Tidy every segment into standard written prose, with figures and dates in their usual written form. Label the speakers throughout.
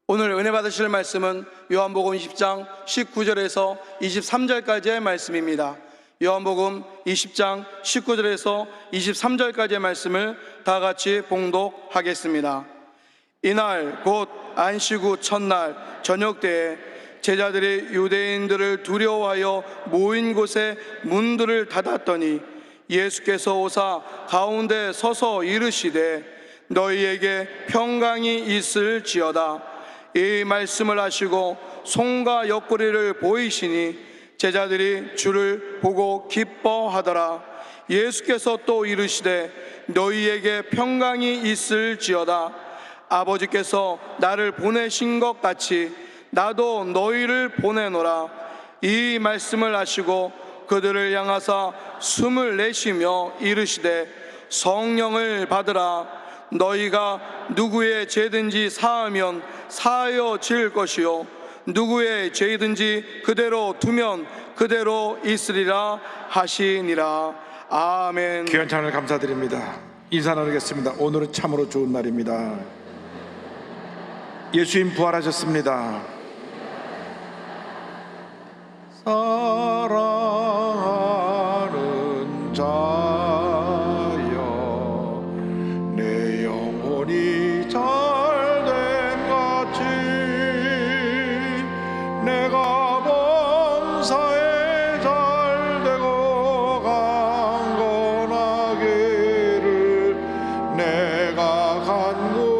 Speaker 1: 오늘 은혜 받으실 말씀은 요한복음 20장 19절에서 23절까지의 말씀입니다. 요한복음 20장 19절에서 23절까지의 말씀을 다 같이 봉독하겠습니다. 이날 곧 안식 후 첫날 저녁 때에 제자들이 유대인들을 두려워하여 모인 곳에 문들을 닫았더니 예수께서 오사 가운데 서서 이르시되 너희에게 평강이 있을지어다. 이 말씀을 하시고 손과 옆구리를 보이시니 제자들이 주를 보고 기뻐하더라. 예수께서 또 이르시되 너희에게 평강이 있을지어다. 아버지께서 나를 보내신 것 같이 나도 너희를 보내노라. 이 말씀을 하시고 그들을 향하사 숨을 내쉬며 이르시되 성령을 받으라. 너희가 누구의 죄든지 사하면 사하여질 것이요 누구의 죄든지 그대로 두면 그대로 있으리라 하시니라. 아멘.
Speaker 2: 귀한 찬양을 감사드립니다. 인사 나누겠습니다. 오늘은 참으로 좋은 날입니다. 예수님 부활하셨습니다. 사랑하는 자여 내 영혼이 잘된 같이 내가 범사에 잘되고 강건하기를 내가 간구하노라.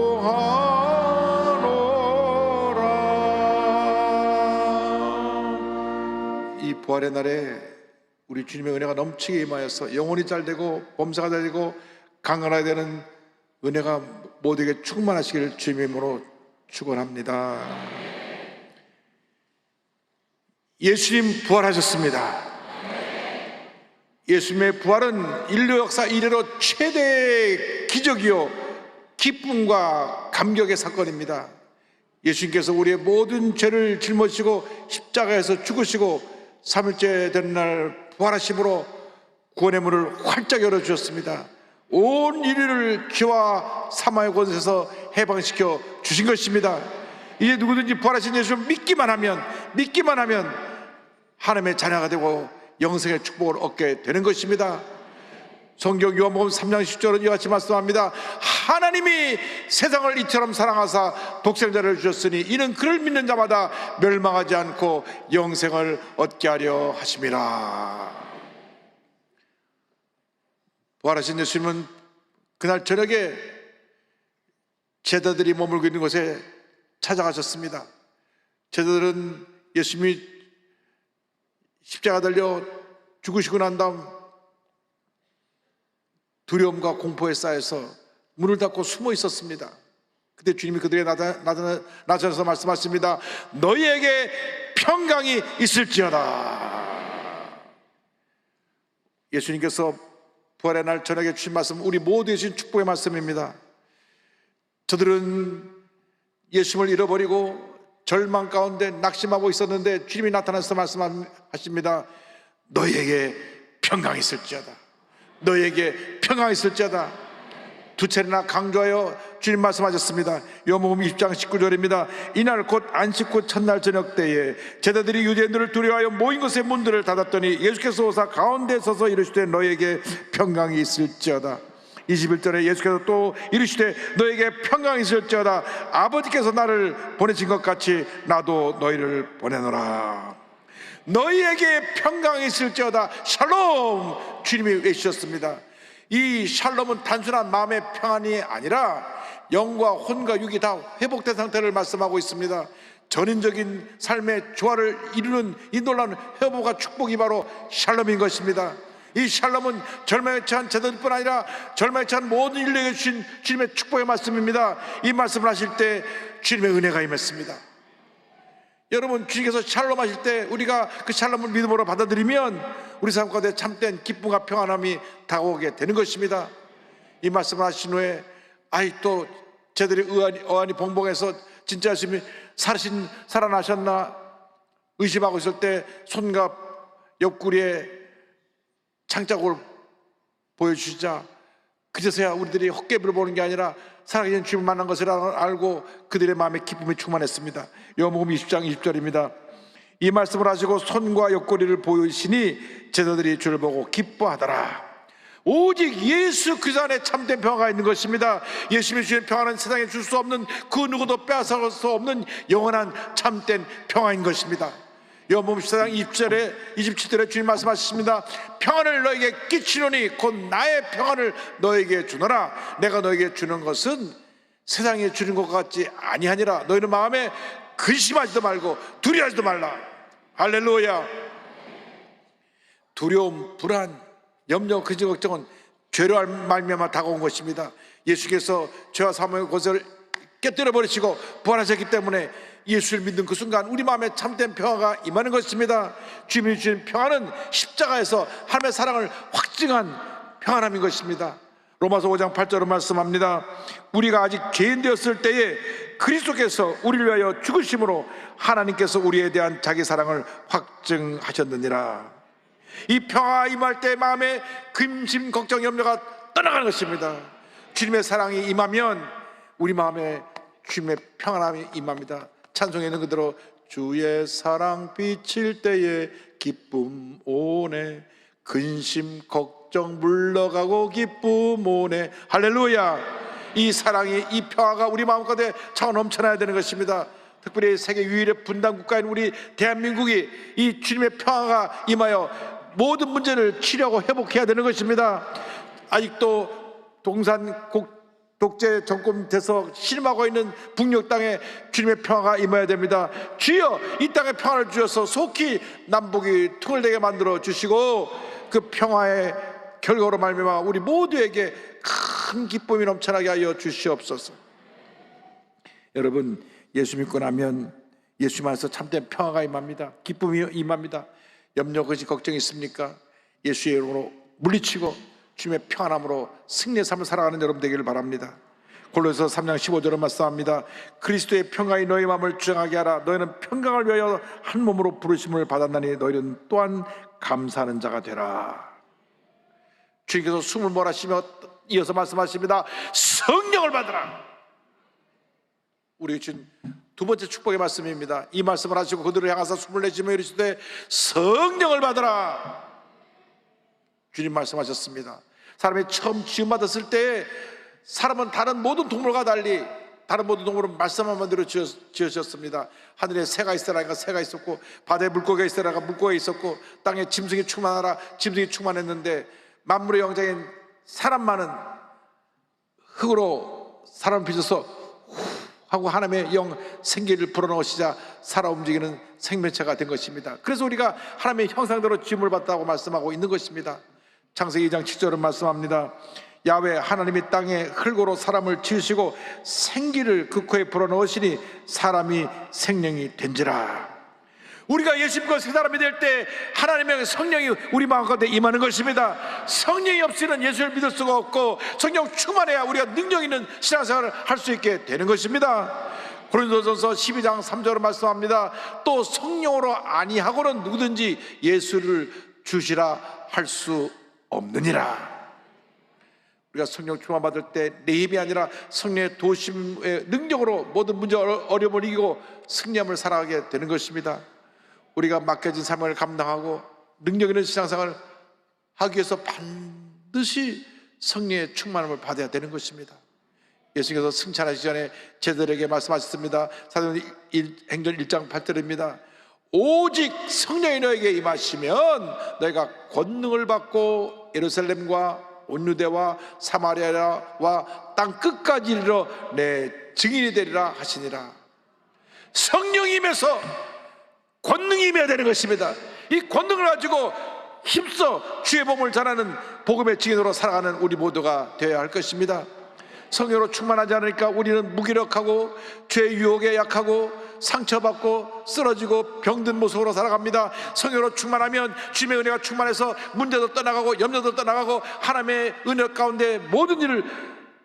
Speaker 2: 이 부활의 날에 우리 주님의 은혜가 넘치게 임하여서 영혼이 잘되고 범사가 잘되고 강건하게 되는 은혜가 모두에게 충만하시기를 주님의 이름으로 축원합니다. 예수님 부활하셨습니다. 예수님의 부활은 인류 역사 이래로 최대의 기적이요 기쁨과 감격의 사건입니다. 예수님께서 우리의 모든 죄를 짊어지시고 십자가에서 죽으시고 3일째 되는 날 부활하심으로 구원의 문을 활짝 열어주셨습니다. 온 인류를 기와 사망의 권세에서 해방시켜 주신 것입니다. 이제 누구든지 부활하신 예수를 믿기만 하면 하나님의 자녀가 되고 영생의 축복을 얻게 되는 것입니다. 성경 요한복음 3장 10절은 이와 같이 말씀합니다. 하나님이 세상을 이처럼 사랑하사 독생자를 주셨으니 이는 그를 믿는 자마다 멸망하지 않고 영생을 얻게 하려 하심이라. 부활하신 예수님은 그날 저녁에 제자들이 머물고 있는 곳에 찾아가셨습니다. 제자들은 예수님이 십자가 달려 죽으시고 난 다음 두려움과 공포에 쌓여서 문을 닫고 숨어 있었습니다. 그때 주님이 그들에게 나타나서 말씀하십니다. 너희에게 평강이 있을지어다. 예수님께서 부활의 날 저녁에 주신 말씀, 우리 모두에 주신 축복의 말씀입니다. 저들은 예수님을 잃어버리고 절망 가운데 낙심하고 있었는데 주님이 나타나서 말씀하십니다. 너희에게 평강이 있을지어다. 너희에게 평강이 있을지어다. 두 차례나 강조하여 주님 말씀하셨습니다. 요한복음 20장 19절입니다. 이날 곧 안식 후 첫날 저녁 때에 제자들이 유대인들을 두려워하여 모인 곳의 문들을 닫았더니 예수께서 오사 가운데 서서 이르시되 너희에게 평강이 있을지어다. 21절에 예수께서 또 이르시되 너에게 평강이 있을지어다. 아버지께서 나를 보내신 것 같이 나도 너희를 보내노라. 너희에게 평강이 있을지어다. 샬롬. 주님이 외치셨습니다. 이 샬롬은 단순한 마음의 평안이 아니라 영과 혼과 육이 다 회복된 상태를 말씀하고 있습니다. 전인적인 삶의 조화를 이루는 이 놀라운 회복과 축복이 바로 샬롬인 것입니다. 이 샬롬은 절망에 처한 제자들뿐 아니라 절망에 처한 모든 인류에게 주신 주님의 축복의 말씀입니다. 이 말씀을 하실 때 주님의 은혜가 임했습니다. 여러분, 주님께서 샬롬 하실 때 우리가 그 샬롬을 믿음으로 받아들이면 우리 삶 가운데 참된 기쁨과 평안함이 다가오게 되는 것입니다. 이 말씀을 하신 후에 또 제들이 어안이 봉봉해서 진짜 예수님이 살아나셨나 의심하고 있을 때 손과 옆구리에 창자국을 보여주시자 그제서야 우리들이 헛개비를 보는 게 아니라 살아계신 주님을 만난 것을 알고 그들의 마음에 기쁨이 충만했습니다. 요한복음 20장 20절입니다. 이 말씀을 하시고 손과 옆구리를 보이시니 제자들이 주를 보고 기뻐하더라. 오직 예수 그리스도 안에 참된 평화가 있는 것입니다. 예수님이 주신 평화는 세상에 줄 수 없는, 그 누구도 빼앗아갈 수 없는 영원한 참된 평화인 것입니다. 요한복음 14장 20절에 27절에 주님 말씀하셨습니다. 평안을 너에게 끼치노니 곧 나의 평안을 너에게 주노라. 내가 너에게 주는 것은 세상에 주는 것 같지 아니하니라. 너희는 마음에 근심하지도 말고 두려워하지도 말라. 할렐루야. 두려움, 불안, 염려, 근심, 걱정은 죄로 말미암아 다가온 것입니다. 예수께서 죄와 사망의 것을 깨뜨려 버리시고 부활하셨기 때문에 예수를 믿는 그 순간 우리 마음에 참된 평화가 임하는 것입니다. 주님이 주신 평화는 십자가에서 하나님의 사랑을 확증한 평안함인 것입니다. 로마서 5장 8절을 말씀합니다. 우리가 아직 죄인 되었을 때에 그리스도께서 우리를 위하여 죽으심으로 하나님께서 우리에 대한 자기 사랑을 확증하셨느니라. 이 평화가 임할 때 마음에 근심, 걱정, 염려가 떠나가는 것입니다. 주님의 사랑이 임하면 우리 마음에 주님의 평안함이 임합니다. 찬송에 있는 그대로 주의 사랑 비칠 때에 기쁨 오네, 근심 걱정 물러가고 기쁨 오네. 할렐루야. 이 사랑이, 이 평화가 우리 마음 가운데 차고 넘쳐나야 되는 것입니다. 특별히 세계 유일의 분단 국가인 우리 대한민국이 이 주님의 평화가 임하여 모든 문제를 치료하고 회복해야 되는 것입니다. 아직도 동산 독재 정권 밑에서 신음하고 있는 북녘 땅에 주님의 평화가 임해야 됩니다. 주여, 이 땅에 평화를 주셔서 속히 남북이 통일되게 만들어 주시고 그 평화의 결과로 말미암아 우리 모두에게 큰 기쁨이 넘쳐나게 하여 주시옵소서. 여러분, 예수 믿고 나면 예수 안에서 참된 평화가 임합니다. 기쁨이 임합니다. 염려, 근심, 걱정이 있습니까? 예수의 이름으로 물리치고 주님의 평안함으로 승리의 삶을 살아가는 여러분 되기를 바랍니다. 골로새서 3장 15절을 말씀합니다. 그리스도의 평강이 너희 마음을 주장하게 하라. 너희는 평강을 위하여 한 몸으로 부르심을 받았나니 너희는 또한 감사하는 자가 되라. 주님께서 숨을 몰아쉬며 이어서 말씀하십니다. 성령을 받으라. 우리 주신 두 번째 축복의 말씀입니다. 이 말씀을 하시고 그들을 향하사 숨을 내쉬며 이르시되 성령을 받으라. 주님 말씀하셨습니다. 사람이 처음 지음받았을 때 사람은 다른 모든 동물과 달리 다른 모든 동물은 말씀한 만대로 지으셨습니다. 하늘에 새가 있으라니까 새가 있었고, 바다에 물고기가 있으라니까 물고기가 있었고, 땅에 짐승이 충만하라 짐승이 충만했는데 만물의 영장인 사람만은 흙으로 사람을 빚어서 하고 하나님의 영 생기를 불어넣으시자 살아 움직이는 생명체가 된 것입니다. 그래서 우리가 하나님의 형상대로 지음을 받았다고 말씀하고 있는 것입니다. 창세기 2장 7절은 말씀합니다. 야훼 하나님이 땅에 흙으로 사람을 지으시고 생기를 그 코에 불어넣으시니 사람이 생명이 된지라. 우리가 예수 믿고 새 사람이 될 때 하나님의 성령이 우리 마음 가운데 임하는 것입니다. 성령이 없이는 예수를 믿을 수가 없고 성령 충만해야 우리가 능력 있는 신앙생활을 할 수 있게 되는 것입니다. 고린도전서 12장 3절을 말씀합니다. 또 성령으로 아니하고는 누구든지 예수를 주시라 할 수 없느니라. 우리가 성령 충만 받을 때 내 힘이 아니라 성령의 도심의 능력으로 모든 문제 어려움을 이기고 승리함을 살아가게 되는 것입니다. 우리가 맡겨진 사명을 감당하고 능력 있는 신앙생활을 하기 위해서 반드시 성령의 충만함을 받아야 되는 것입니다. 예수님께서 승천하시기 전에 제자들에게 말씀하셨습니다. 사도행전 1장 8절입니다. 오직 성령이 너에게 임하시면 너희가 권능을 받고 예루살렘과 온 유대와 사마리아와 땅 끝까지 이르러 내 증인이 되리라 하시니라. 성령이 임해서 권능이 임해야 되는 것입니다. 이 권능을 가지고 힘써 주의 복음을 전하는 복음의 증인으로 살아가는 우리 모두가 되어야 할 것입니다. 성령으로 충만하지 않으니까 우리는 무기력하고 죄의 유혹에 약하고 상처받고 쓰러지고 병든 모습으로 살아갑니다. 성령으로 충만하면 주님의 은혜가 충만해서 문제도 떠나가고 염려도 떠나가고 하나님의 은혜 가운데 모든 일을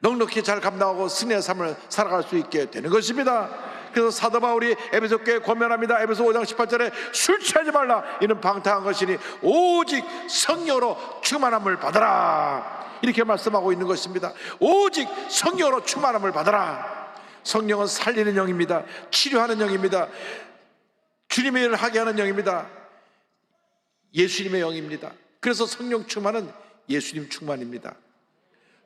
Speaker 2: 넉넉히 잘 감당하고 승리의 삶을 살아갈 수 있게 되는 것입니다. 그래서 사도 바울이 에베소 교회에 권면합니다. 에베소 5장 18절에 술 취하지 말라, 이는 방탕한 것이니 오직 성령으로 충만함을 받아라, 이렇게 말씀하고 있는 것입니다. 오직 성령으로 충만함을 받아라. 성령은 살리는 영입니다. 치료하는 영입니다. 주님의 일을 하게 하는 영입니다. 예수님의 영입니다. 그래서 성령 충만은 예수님 충만입니다.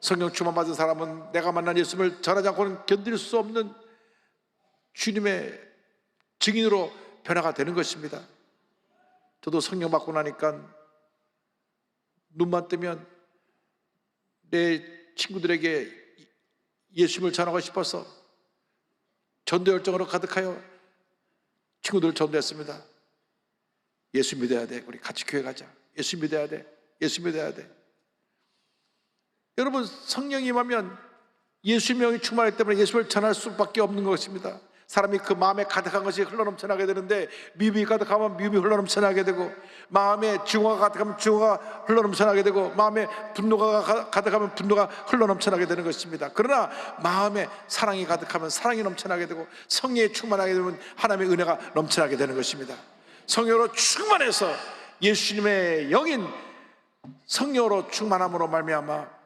Speaker 2: 성령 충만 받은 사람은 내가 만난 예수님을 전하지 않고는 견딜 수 없는 주님의 증인으로 변화가 되는 것입니다. 저도 성령 받고 나니까 눈만 뜨면 내 친구들에게 예수님을 전하고 싶어서 전도 열정으로 가득하여 친구들을 전도했습니다. 예수 믿어야 돼, 우리 같이 교회 가자. 예수 믿어야 돼, 예수 믿어야 돼. 여러분, 성령이 임하면 예수님의 영이 충만하기 때문에 예수를 전할 수밖에 없는 것입니다. 사람이 그 마음에 가득한 것이 흘러넘쳐나게 되는데, 미움이 가득하면 미움이 흘러넘쳐나게 되고, 마음에 증오가 가득하면 증오가 흘러넘쳐나게 되고, 마음에 분노가 가득하면 분노가 흘러넘쳐나게 되는 것입니다. 그러나 마음에 사랑이 가득하면 사랑이 넘쳐나게 되고, 성령이 충만하게 되면 하나님의 은혜가 넘쳐나게 되는 것입니다. 성령으로 충만해서 예수님의 영인 성령으로 충만함으로 말미암아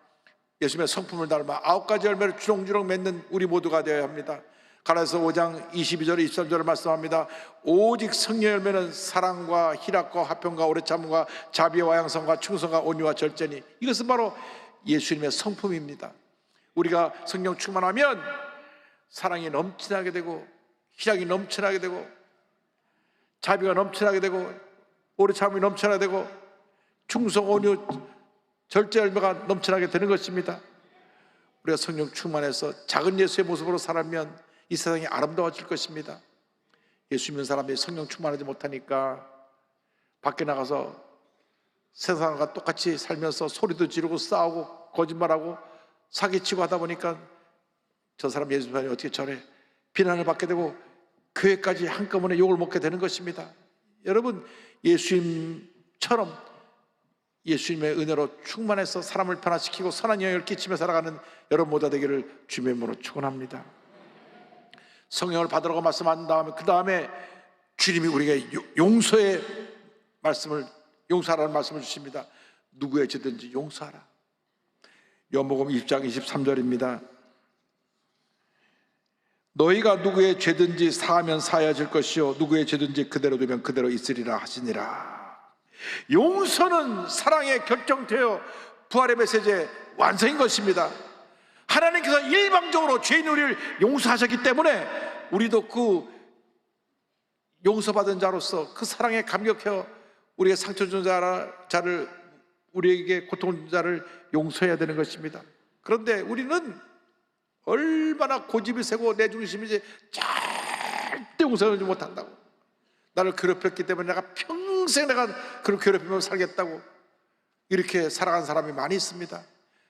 Speaker 2: 예수님의 성품을 닮아 9가지 열매를 주렁주렁 맺는 우리 모두가 되어야 합니다. 갈라디아서 5장 22절 23절을 말씀합니다. 오직 성령 열매는 사랑과 희락과 화평과 오래 참음과 자비와 양성과 충성과 온유와 절제니, 이것은 바로 예수님의 성품입니다. 우리가 성령 충만하면 사랑이 넘쳐나게 되고, 희락이 넘쳐나게 되고, 자비가 넘쳐나게 되고, 오래 참음이 넘쳐나게 되고, 충성, 온유, 절제 열매가 넘쳐나게 되는 것입니다. 우리가 성령 충만해서 작은 예수의 모습으로 살면 이 세상이 아름다워질 것입니다. 예수 믿는 사람들이 성령 충만하지 못하니까 밖에 나가서 세상과 똑같이 살면서 소리도 지르고 싸우고 거짓말하고 사기치고 하다 보니까 저 사람 예수 믿는 사람이 어떻게 저래 비난을 받게 되고 교회까지 한꺼번에 욕을 먹게 되는 것입니다. 여러분, 예수님처럼 예수님의 은혜로 충만해서 사람을 변화시키고 선한 영향을 끼치며 살아가는 여러분 모두 되기를 주님의 이름으로 축원합니다. 성령을 받으라고 말씀한 다음에 그 다음에 주님이 우리에게 용서의 말씀을, 용서하라는 말씀을 주십니다. 누구의 죄든지 용서하라. 요한복음 20장 23절입니다. 너희가 누구의 죄든지 사하면 사하여질 것이요 누구의 죄든지 그대로 두면 그대로 있으리라 하시니라. 용서는 사랑의 결정되어 부활의 메시지의 완성인 것입니다. 하나님께서 일방적으로 죄인 우리를 용서하셨기 때문에 우리도 그 용서받은 자로서 그 사랑에 감격해 우리의 상처 준 자를, 우리에게 고통 준 자를 용서해야 되는 것입니다. 그런데 우리는 얼마나 고집이 세고 내 중심이지 절대 용서하지 못한다고, 나를 괴롭혔기 때문에 내가 평생 내가 그런 괴롭힘을 살겠다고 이렇게 살아간 사람이 많이 있습니다.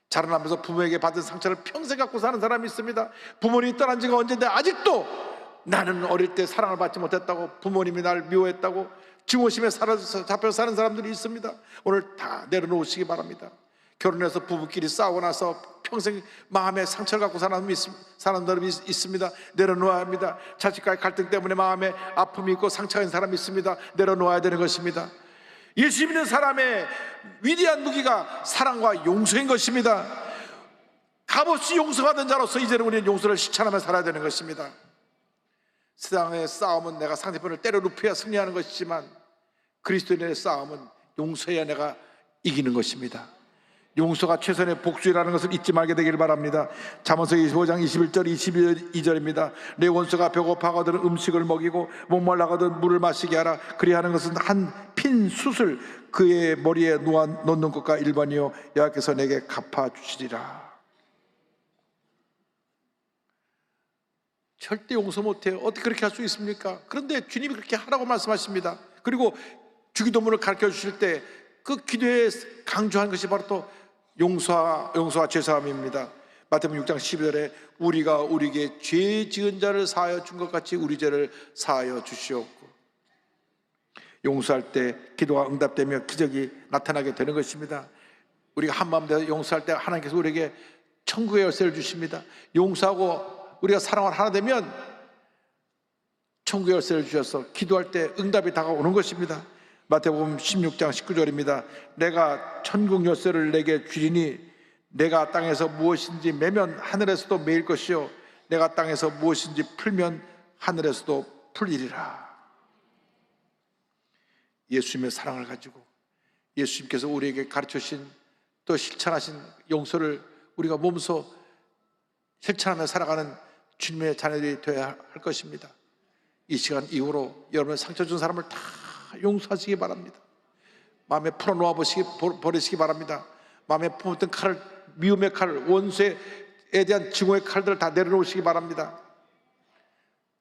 Speaker 2: 자라나면서 부모에게 받은 상처를 평생 갖고 사는 사람이 있습니다. 부모님이 떠난 지가 언젠데 아직도 나는 어릴 때 사랑을 받지 못했다고, 부모님이 날 미워했다고 증오심에 잡혀 사는 사람들이 있습니다. 오늘 다 내려놓으시기 바랍니다. 결혼해서 부부끼리 싸우고 나서 평생 마음에 상처를 갖고 사는 사람들이 있습니다. 내려놓아야 합니다. 자식과의 갈등 때문에 마음에 아픔이 있고 상처가 있는 사람이 있습니다. 내려놓아야 되는 것입니다. 예수 믿는 사람의 위대한 무기가 사랑과 용서인 것입니다. 값없이 용서받은 자로서 이제는 우리는 용서를 실천하며 살아야 되는 것입니다. 세상의 싸움은 내가 상대편을 때려 눕혀야 승리하는 것이지만 그리스도인의 싸움은 용서해야 내가 이기는 것입니다. 용서가 최선의 복수라는 것을 잊지 말게 되기를 바랍니다. 잠언서 25장 21절 22절입니다. 내 원수가 배고파거든 음식을 먹이고 목말라거든 물을 마시게 하라. 그리하는 것은 한 핀 숯을 그의 머리에 놓아 놓는 것과 일반이요 여호와께서 내게 갚아주시리라. 절대 용서 못해요. 어떻게 그렇게 할 수 있습니까? 그런데 주님이 그렇게 하라고 말씀하십니다. 그리고 주기도문을 가르쳐 주실 때 그 기도에 강조한 것이 바로 또 용서와 죄사함입니다. 마태복음 6장 12절에 우리가 우리에게 죄 지은 자를 사하여 준 것 같이 우리 죄를 사하여 주시옵고, 용서할 때 기도가 응답되며 기적이 나타나게 되는 것입니다. 우리가 한마음 되어 용서할 때 하나님께서 우리에게 천국의 열쇠를 주십니다. 용서하고 우리가 사랑을 하나 되면 천국의 열쇠를 주셔서 기도할 때 응답이 다가오는 것입니다. 마태복음 16장 19절입니다. 내가 천국 열쇠를 내게 주리니 내가 땅에서 무엇인지 매면 하늘에서도 매일 것이요 내가 땅에서 무엇인지 풀면 하늘에서도 풀리리라. 예수님의 사랑을 가지고 예수님께서 우리에게 가르쳐주신 또 실천하신 용서를 우리가 몸소 실천하며 살아가는 주님의 자녀들이 되어야 할 것입니다. 이 시간 이후로 여러분의 상처 준 사람을 다 용서하시기 바랍니다. 마음에 풀어놓아 버리시기 바랍니다. 마음에 품었던 칼을, 미움의 칼을, 원수에 대한 증오의 칼들을 다 내려놓으시기 바랍니다.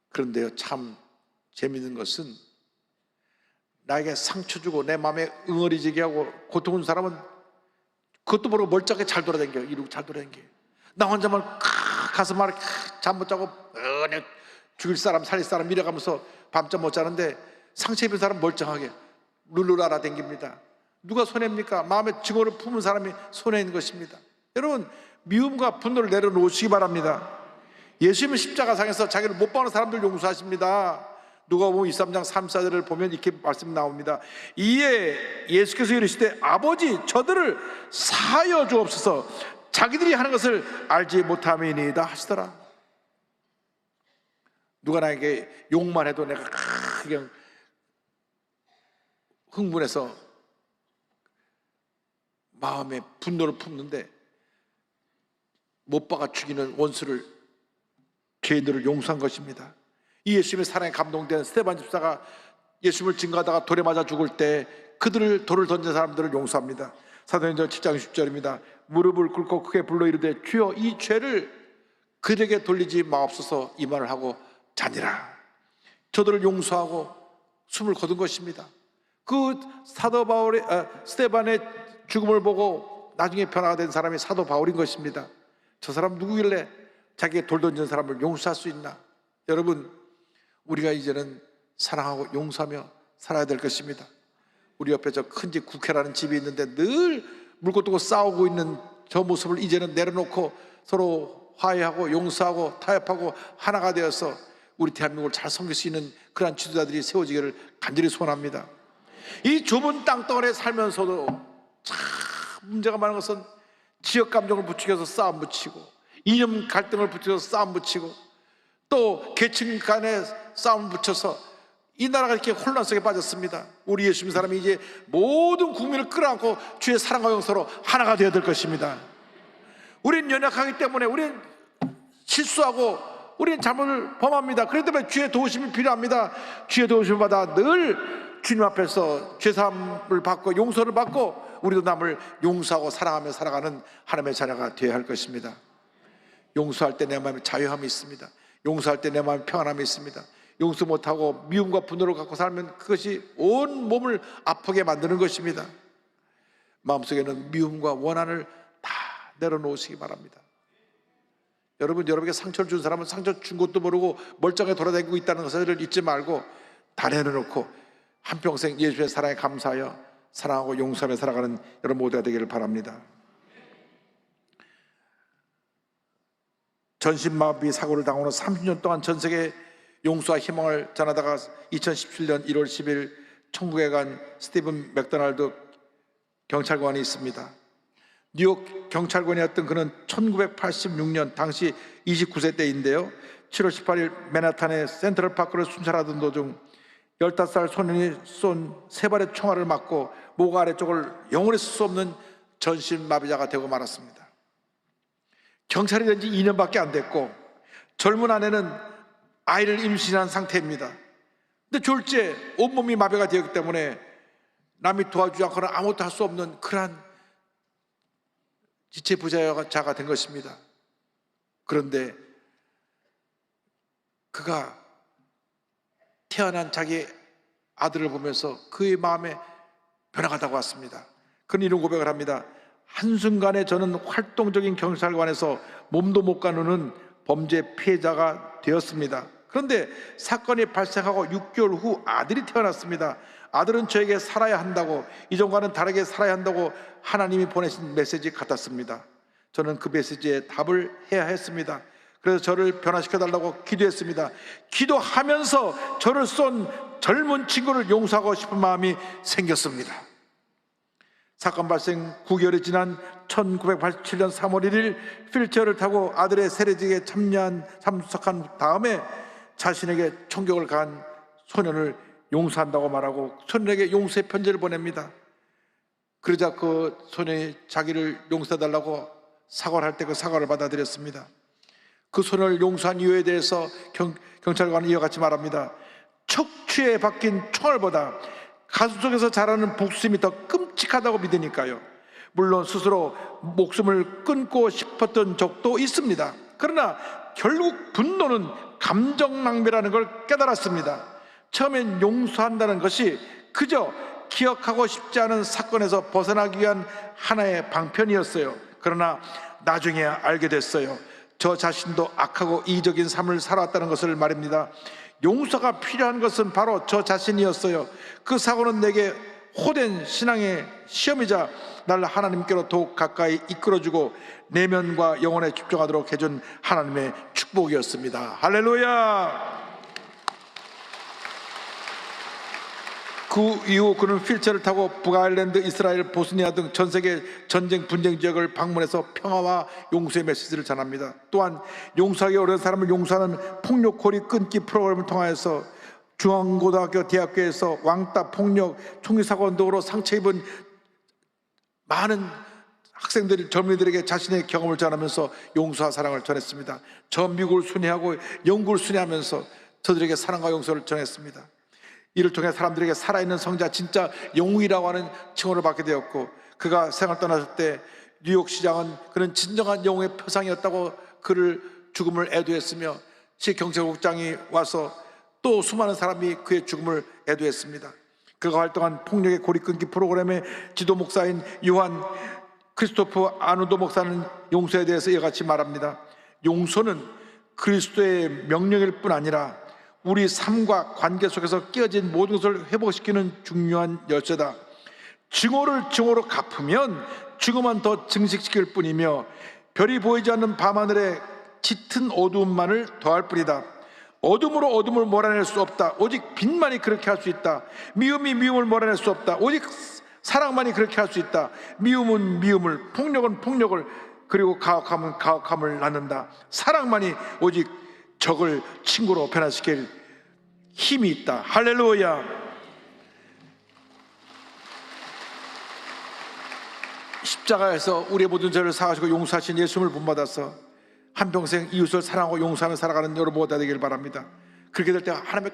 Speaker 2: 그런데요, 참 재미있는 것은 나에게 상처 주고 내 마음에 응어리지게 하고 고통 준 사람은 그것도 모르고 멀쩡하게 잘 돌아다녀요. 이러고 잘 돌아다녀요. 나 혼자만 가서 말 잠 못 자고 죽일 사람 살릴 사람 이래가면서 밤잠 못 자는데 상처 입은 사람 멀쩡하게 룰루 알아댕깁니다. 누가 손해입니까? 마음에 증오를 품은 사람이 손해인 것입니다. 여러분, 미움과 분노를 내려놓으시기 바랍니다. 예수님은 십자가상에서 자기를 못 박는 사람들 용서하십니다. 누가복음 23장 34절을 보면 이렇게 말씀 나옵니다. 이에 예수께서 이르시되 아버지 저들을 사하여 주옵소서 자기들이 하는 것을 알지 못함이니이다 하시더라. 누가 나에게 욕만 해도 내가 그냥 흥분해서 마음에 분노를 품는데 못 박아 죽이는 원수를, 죄인들을 용서한 것입니다. 이 예수님의 사랑에 감동된 스데반 집사가 예수님을 증거하다가 돌에 맞아 죽을 때 그들을 돌을 던진 사람들을 용서합니다. 사도행전 7장 10절입니다. 무릎을 꿇고 크게 불러 이르되 주여 이 죄를 그들에게 돌리지 마옵소서 이 말을 하고 자니라. 저들을 용서하고 숨을 거둔 것입니다. 그 사도 바울의 스데반의 죽음을 보고 나중에 변화가 된 사람이 사도 바울인 것입니다. 저 사람 누구길래 자기의 돌 던진 사람을 용서할 수 있나? 여러분, 우리가 이제는 사랑하고 용서하며 살아야 될 것입니다. 우리 옆에 저 큰 집 국회라는 집이 있는데 늘 물고 뜨고 싸우고 있는 저 모습을 이제는 내려놓고 서로 화해하고 용서하고 타협하고 하나가 되어서 우리 대한민국을 잘 섬길 수 있는 그러한 지도자들이 세워지기를 간절히 소원합니다. 이 좁은 땅덩어리에 살면서도 참 문제가 많은 것은 지역 감정을 부추겨서 싸움 붙이고 이념 갈등을 부추겨서 싸움 붙이고 또 계층 간에 싸움 붙여서 이 나라가 이렇게 혼란 속에 빠졌습니다. 우리 예수님 사람이 이제 모든 국민을 끌어안고 주의 사랑과 용서로 하나가 되어야 될 것입니다. 우린 연약하기 때문에 우린 실수하고 우린 잘못을 범합니다. 그렇기 때문에 주의 도우심이 필요합니다. 주의 도우심을 받아 늘 주님 앞에서 죄사함을 받고 용서를 받고 우리도 남을 용서하고 사랑하며 살아가는 하나님의 자녀가 되어야 할 것입니다. 용서할 때 내 마음에 자유함이 있습니다. 용서할 때 내 마음에 평안함이 있습니다. 용서 못하고 미움과 분노를 갖고 살면 그것이 온 몸을 아프게 만드는 것입니다. 마음속에는 미움과 원한을 다 내려놓으시기 바랍니다. 여러분, 여러분에게 상처를 준 사람은 상처 준 것도 모르고 멀쩡하게 돌아다니고 있다는 것을 잊지 말고 다 내려놓고 한평생 예수의 사랑에 감사하여 사랑하고 용서하며 살아가는 여러분 모두가 되기를 바랍니다. 전신마비 사고를 당하고 30년 동안 전 세계 용서와 희망을 전하다가 2017년 1월 10일 천국에 간 스티븐 맥도날드 경찰관이 있습니다. 뉴욕 경찰관이었던 그는 1986년 당시 29세 때인데요, 7월 18일 맨하탄의 센트럴파크를 순찰하던 도중 15살 소년이 쏜 3발의 총알을 맞고 목 아래쪽을 영원히 쓸 수 없는 전신마비자가 되고 말았습니다. 경찰이 된 지 2년밖에 안 됐고 젊은 아내는 아이를 임신한 상태입니다. 근데 졸지에 온몸이 마비가 되었기 때문에 남이 도와주지 않고는 아무것도 할 수 없는 그러한 지체부자가 된 것입니다. 그런데 그가 태어난 자기 아들을 보면서 그의 마음에 변화가 다가왔습니다. 그는 이런 고백을 합니다. 한순간에 저는 활동적인 경찰관에서 몸도 못 가누는 범죄 피해자가 되었습니다. 그런데 사건이 발생하고 6개월 후 아들이 태어났습니다. 아들은 저에게 살아야 한다고, 이전과는 다르게 살아야 한다고 하나님이 보내신 메시지 같았습니다. 저는 그 메시지에 답을 해야 했습니다. 그래서 저를 변화시켜 달라고 기도했습니다. 기도하면서 저를 쏜 젊은 친구를 용서하고 싶은 마음이 생겼습니다. 사건 발생 9개월이 지난 1987년 3월 1일 휠체어를 타고 아들의 세례식에 참석한 다음에 자신에게 총격을 가한 소년을 용서한다고 말하고 소년에게 용서의 편지를 보냅니다. 그러자 그 소년이 자기를 용서해달라고 사과를 할 때 그 사과를 받아들였습니다. 그 소년을 용서한 이유에 대해서 경찰관은 이와 같이 말합니다. 척추에 박힌 총알보다 가슴속에서 자라는 복수심이 더 끔찍하다고 믿으니까요. 물론 스스로 목숨을 끊고 싶었던 적도 있습니다. 그러나 결국 분노는 감정 낭비라는 걸 깨달았습니다. 처음엔 용서한다는 것이 그저 기억하고 싶지 않은 사건에서 벗어나기 위한 하나의 방편이었어요. 그러나 나중에 알게 됐어요. 저 자신도 악하고 이기적인 삶을 살아왔다는 것을 말입니다. 용서가 필요한 것은 바로 저 자신이었어요. 그 사고는 내게 호된 신앙의 시험이자 나를 하나님께로 더욱 가까이 이끌어주고 내면과 영혼에 집중하도록 해준 하나님의 축복이었습니다. 할렐루야. 그 이후 그는 휠체어를 타고 북아일랜드, 이스라엘, 보스니아 등 전 세계 전쟁 분쟁 지역을 방문해서 평화와 용서의 메시지를 전합니다. 또한 용서하기 어려운 사람을 용서하는 폭력 고리 끊기 프로그램을 통하여서 중앙고등학교, 대학교에서 왕따, 폭력, 총기 사고 등으로 상처 입은 많은 학생들이 젊은이들에게 자신의 경험을 전하면서 용서와 사랑을 전했습니다. 저 미국을 순회하고 영국을 순회하면서 저들에게 사랑과 용서를 전했습니다. 이를 통해 사람들에게 살아있는 성자, 진짜 영웅이라고 하는 칭호를 받게 되었고, 그가 세상을 떠났을 때 뉴욕시장은 그는 진정한 영웅의 표상이었다고 그를 죽음을 애도했으며, 시경찰국장이 와서 또 수많은 사람이 그의 죽음을 애도했습니다. 그가 활동한 폭력의 고리 끊기 프로그램의 지도 목사인 요한 크리스토프 아누도 목사는 용서에 대해서 이와 같이 말합니다. 용서는 그리스도의 명령일 뿐 아니라 우리 삶과 관계 속에서 깨어진 모든 것을 회복시키는 중요한 열쇠다. 증오를 증오로 갚으면 죽음만 더 증식시킬 뿐이며 별이 보이지 않는 밤하늘에 짙은 어두움만을 더할 뿐이다. 어둠으로 어둠을 몰아낼 수 없다. 오직 빛만이 그렇게 할 수 있다. 미움이 미움을 몰아낼 수 없다. 오직 사랑만이 그렇게 할 수 있다. 미움은 미움을, 폭력은 폭력을, 그리고 가혹함은 가혹함을 낳는다. 사랑만이 오직 적을 친구로 변화시킬 힘이 있다. 할렐루야. 십자가에서 우리의 모든 죄를 사하시고 용서하신 예수님을 본받아서 한평생 이웃을 사랑하고 용서하며 살아가는 여러분 모두가 되길 바랍니다. 그렇게 될 때 하나님의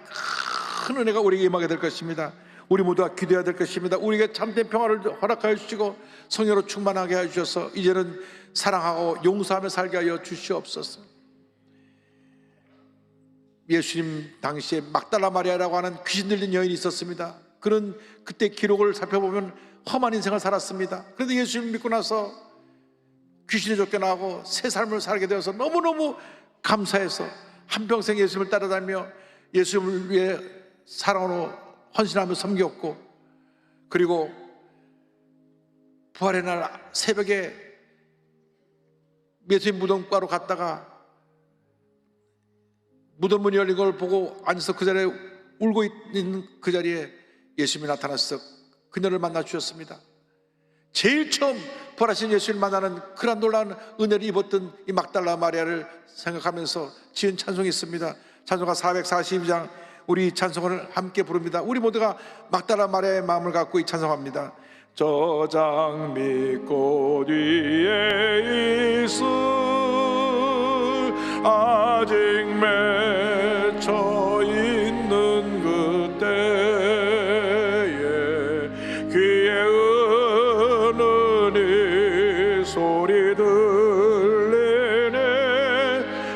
Speaker 2: 큰 은혜가 우리에게 임하게 될 것입니다. 우리 모두가 기도해야 될 것입니다. 우리에게 참된 평화를 허락하여 주시고 성령으로 충만하게 해 주셔서 이제는 사랑하고 용서하며 살게 하여 주시옵소서. 예수님 당시에 막달라 마리아라고 하는 귀신 들린 여인이 있었습니다. 그는 그때 기록을 살펴보면 험한 인생을 살았습니다. 그런데 예수님 믿고 나서 귀신이 쫓겨나고 새 삶을 살게 되어서 너무너무 감사해서 한평생 예수님을 따라다니며 예수님을 위해 사랑으로 헌신하며 섬겼고, 그리고 부활의 날 새벽에 예수님 무덤가로 갔다가 무덤 문이 열린 걸 보고 앉아서 그 자리에 울고 있는 그 자리에 예수님이 나타나서 그녀를 만나 주셨습니다. 제일 처음 부활하신 예수를 만나는 그런 놀라운 은혜를 입었던 이 막달라 마리아를 생각하면서 지은 찬송이 있습니다. 찬송가 442장, 우리 찬송을 함께 부릅니다. 우리 모두가 막달라 마리아의 마음을 갖고 이 찬송합니다. 저 장미꽃 위에 있을 아직 맺혀 있는 그때에 귀에 은은히 소리 들리네.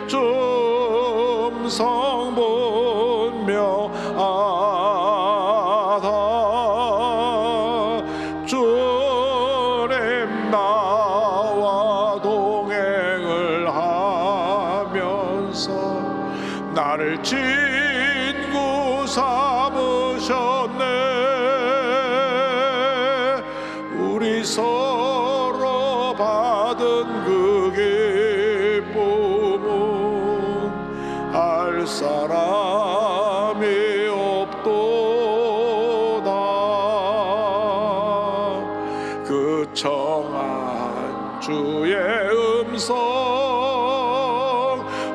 Speaker 2: 좀 성본며 아다 주님 나와 동행을 하면서 나를 친구 삼으셨네. 우리 서로 받은 그 기쁨은 주의 음성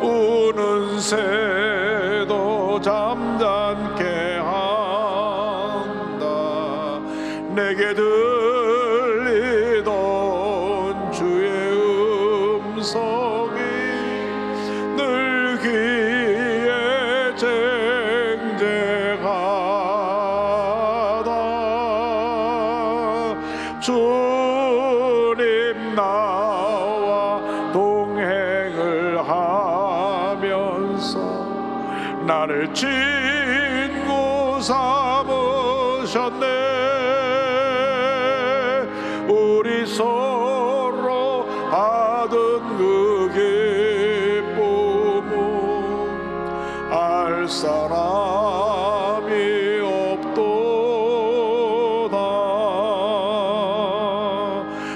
Speaker 2: 우는 새도 잠잠케 한다. 내게 들리던 주의 음성이 늘 귀에 쟁쟁하다. 주님 나와 동행을 하면서 나를 친구 삼으셨네. 우리 서로 받은 그 기쁨은 알 사람이 없도다.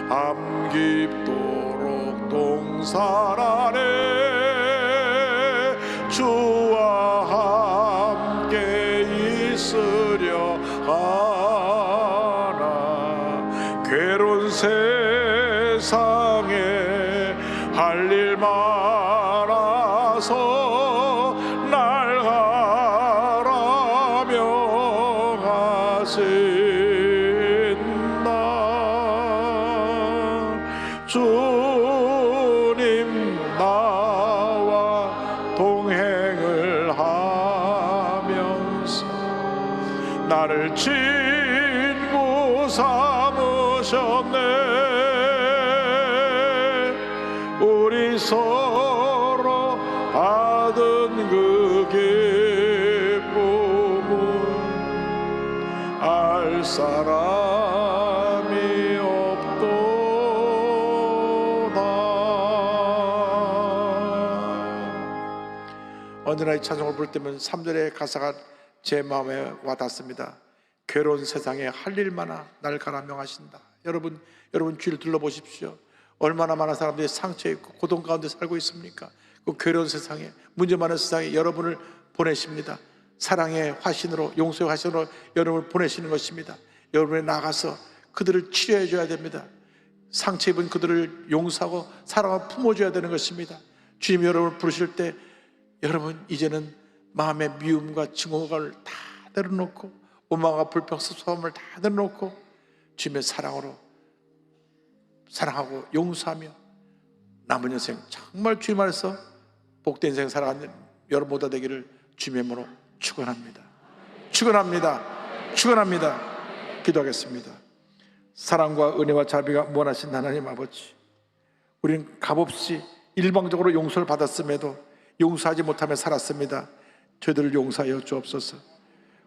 Speaker 2: 밤 깊도록 동산 안에 주와 함께 있으려 하나. 괴로운 세상에 할 일 많아서 날 가라며 하신다. 주님 나와 동행을 하면서 나를 친구 삼으셨네. 우리 서로 받은 그 기쁨은 알 사람이 없도다. 언제나 이 찬송을 부를 때면 3절의 가사가 제 마음에 와닿습니다. 괴로운 세상에 할 일 많아 날 가라 명하신다. 여러분 주위를 둘러보십시오. 얼마나 많은 사람들이 상처에 있고 고통 가운데 살고 있습니까? 그 괴로운 세상에, 문제 많은 세상에 여러분을 보내십니다. 사랑의 화신으로, 용서의 화신으로 여러분을 보내시는 것입니다. 여러분이 나가서 그들을 치료해 줘야 됩니다. 상처 입은 그들을 용서하고 사랑을 품어줘야 되는 것입니다. 주님 여러분을 부르실 때 여러분 이제는 마음의 미움과 증오를 다 내려놓고 원망과 불평, 섭섭함을 다 내려놓고 주님의 사랑으로 사랑하고 용서하며 남은 인생 정말 주님 안에서 복된 인생 살아가는 여러분 모두 되기를 주님의 이름으로 축원합니다. 축원합니다. 축원합니다. 기도하겠습니다. 사랑과 은혜와 자비가 무한하신 하나님 아버지, 우리는 값없이 일방적으로 용서를 받았음에도 용서하지 못하며 살았습니다. 저희들을 용서하여 주옵소서.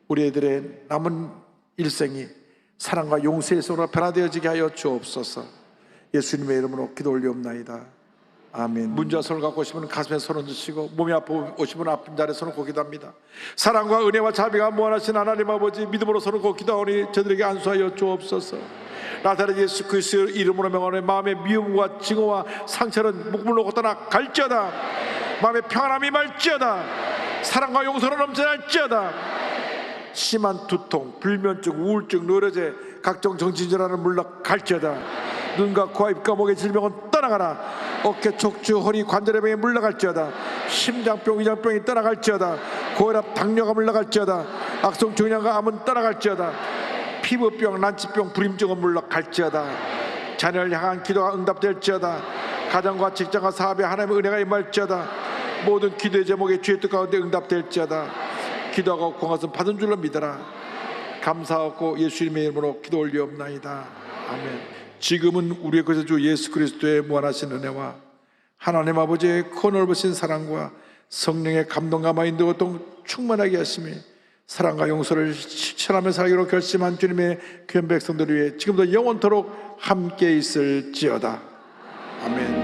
Speaker 2: 우리 애들의 남은 일생이 사랑과 용서의 손으로 변화되어지게 하여 주옵소서. 예수님의 이름으로 기도 올리옵나이다. 아멘. 문제와 손을 갖고 오시면 가슴에 손을 드시고 몸이 아프고 오시면 아픈 자리에 손을 고 기도합니다. 사랑과 은혜와 자비가 무한하신 하나님 아버지, 믿음으로 손을 고 기도하오니 저들에게 안수하여 주옵소서. 나사렛 예수 그리스도의 이름으로 명하노니 마음의 미움과 증오와 상처는 목을 놓고 떠나갈지어다. 마음의 평안함이 말지어다. 사랑과 용서로 넘쳐날지어다. 심한 두통, 불면증, 우울증, 노려제, 각종 정신질환을 물러갈지어다. 눈과 코와 입과 목의 질병은 떠나가라. 어깨, 척추, 허리, 관절의 병이 물러갈지어다. 심장병, 위장병이 떠나갈지어다. 고혈압, 당뇨가 물러갈지어다. 악성 종양과 암은 떠나갈지어다. 피부병, 난치병, 불임증은 물러갈지어다. 자녀를 향한 기도가 응답될지어다. 가정과 직장과 사업에 하나님의 은혜가 임할지어다. 모든 기도의 제목에 주의 뜻 가운데 응답될지어다. 기도하고 공헌은 받은 줄로 믿어라. 감사하고 예수님의 이름으로 기도 올리옵나이다. 아멘. 지금은 우리의 구세주 예수 그리스도의 무한하신 은혜와 하나님 아버지의 크 넓으신 사랑과 성령의 감동과 인도 고통 충만하게 하시며 사랑과 용서를 실천하며 살기로 결심한 주님의 귀한 백성들 위해 지금도 영원토록 함께 있을지어다. 아멘.